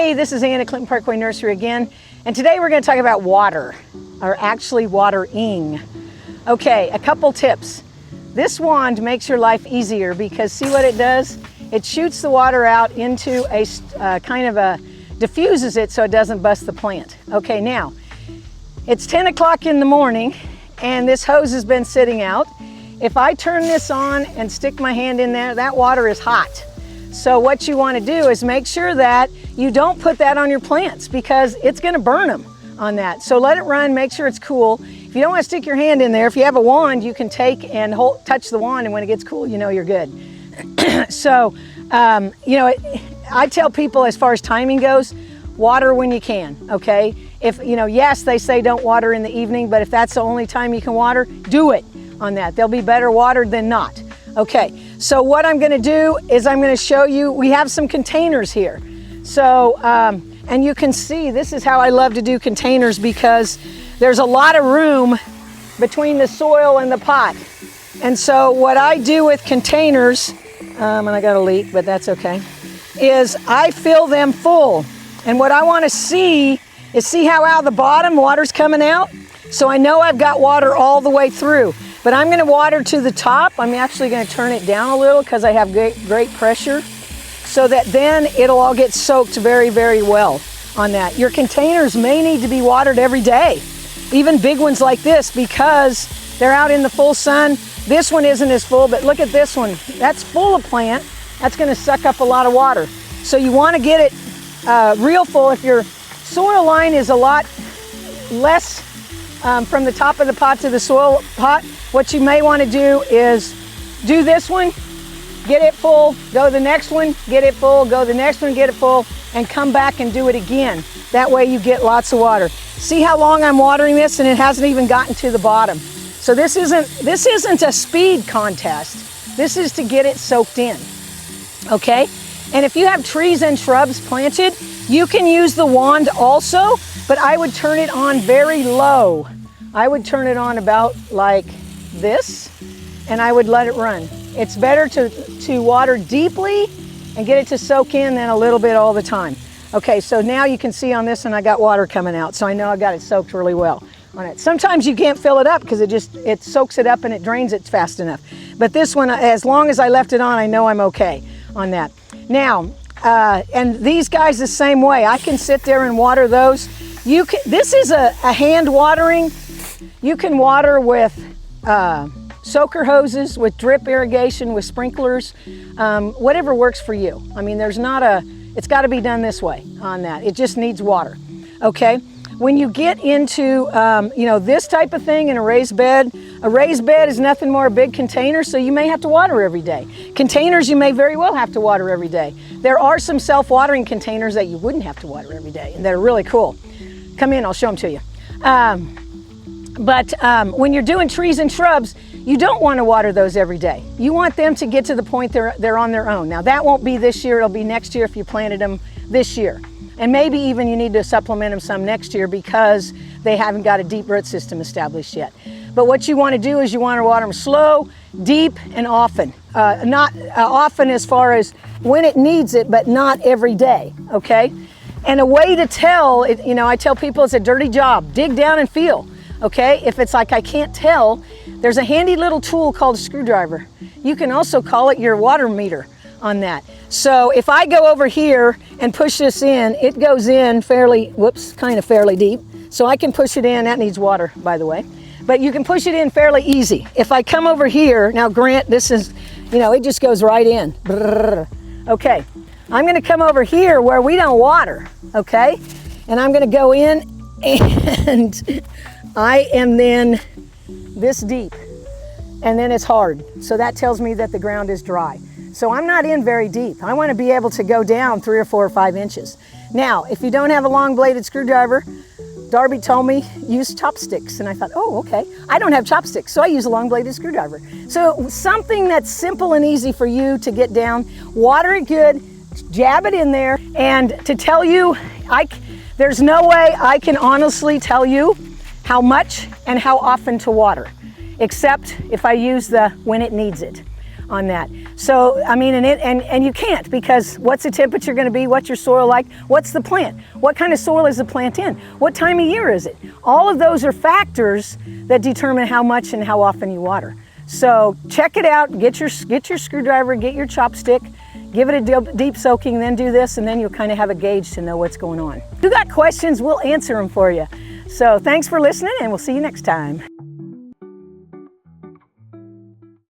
Hey, this is Ann at Clinton Parkway Nursery again, and today we're going to talk about water, or actually watering. Okay, a couple tips. This wand makes your life easier because see what it does? It shoots the water out into a diffuses it so it doesn't bust the plant. Okay, now, it's 10 o'clock in the morning and this hose has been sitting out. If I turn this on and stick my hand in there, that water is hot. So what you want to do is make sure that you don't put that on your plants because it's going to burn them on that. So let it run, make sure it's cool. If you don't want to stick your hand in there, if you have a wand, you can take and touch the wand, and when it gets cool, you know you're good. So, I tell people as far as timing goes, water when you can, okay? If, yes, they say don't water in the evening, but if that's the only time you can water, do it on that. They'll be better watered than not. Okay, so what I'm going to do is I'm going to show you, we have some containers here. So, and you can see, this is how I love to do containers because there's a lot of room between the soil and the pot. And so what I do with containers, and I got a leak, but that's okay, is I fill them full. And what I want to see is see how out the bottom water's coming out? So I know I've got water all the way through. But I'm going to water to the top. I'm actually going to turn it down a little because I have great pressure so that then it'll all get soaked very, very well on that. Your containers may need to be watered every day, even big ones like this because they're out in the full sun. This one isn't as full, but look at this one. That's full of plant. That's going to suck up a lot of water. So you want to get it real full. If your soil line is a lot less from the top of the pot to the soil pot, what you may want to do is do this one, get it full, go to the next one, get it full, go to the next one, get it full, and come back and do it again. That way you get lots of water. See how long I'm watering this and it hasn't even gotten to the bottom. So this isn't a speed contest. This is to get it soaked in, okay? And if you have trees and shrubs planted, you can use the wand also, but I would turn it on very low. I would turn it on about like this, and I would let it run. It's better to water deeply and get it to soak in than a little bit all the time. Okay, so now you can see on this and I got water coming out, so I know I got it soaked really well on it. Sometimes you can't fill it up because it soaks it up and it drains it fast enough. But this one, as long as I left it on, I know I'm okay on that. Now, and these guys the same way. I can sit there and water those. This is a hand watering. You can water with soaker hoses, with drip irrigation, with sprinklers, whatever works for you. I mean, it's got to be done this way on that. It just needs water, okay? When you get into, this type of thing in a raised bed is nothing more a big container, so you may have to water every day. Containers, you may very well have to water every day. There are some self-watering containers that you wouldn't have to water every day, and they're really cool. Come in, I'll show them to you. But when you're doing trees and shrubs, you don't want to water those every day. You want them to get to the point they're on their own. Now that won't be this year, it'll be next year if you planted them this year. And maybe even you need to supplement them some next year because they haven't got a deep root system established yet. But what you want to do is you want to water them slow, deep, and often. Not often as far as when it needs it, but not every day, okay? And a way to tell, I tell people it's a dirty job. Dig down and feel, okay? If it's like I can't tell, there's a handy little tool called a screwdriver. You can also call it your water meter on that. So if I go over here and push this in, it goes in fairly deep. So I can push it in. That needs water, by the way. But you can push it in fairly easy. If I come over here, now grant this is, it just goes right in. Okay, I'm gonna come over here where we don't water, okay? And I'm gonna go in and I am then this deep, and then it's hard. So that tells me that the ground is dry. So I'm not in very deep. I want to be able to go down 3 or 4 or 5 inches. Now, if you don't have a long bladed screwdriver, Darby told me use chopsticks. And I thought, oh, okay. I don't have chopsticks, so I use a long bladed screwdriver. So something that's simple and easy for you to get down, water it good, jab it in there. And to tell you, there's no way I can honestly tell you how much and how often to water, except if I use the when it needs it. on that. So, I mean, and you can't, because what's the temperature going to be? What's your soil like? What's the plant? What kind of soil is the plant in? What time of year is it? All of those are factors that determine how much and how often you water. So check it out, get your screwdriver, get your chopstick, give it a deep soaking, then do this, and then you'll kind of have a gauge to know what's going on. If you got questions, we'll answer them for you. So thanks for listening, and we'll see you next time.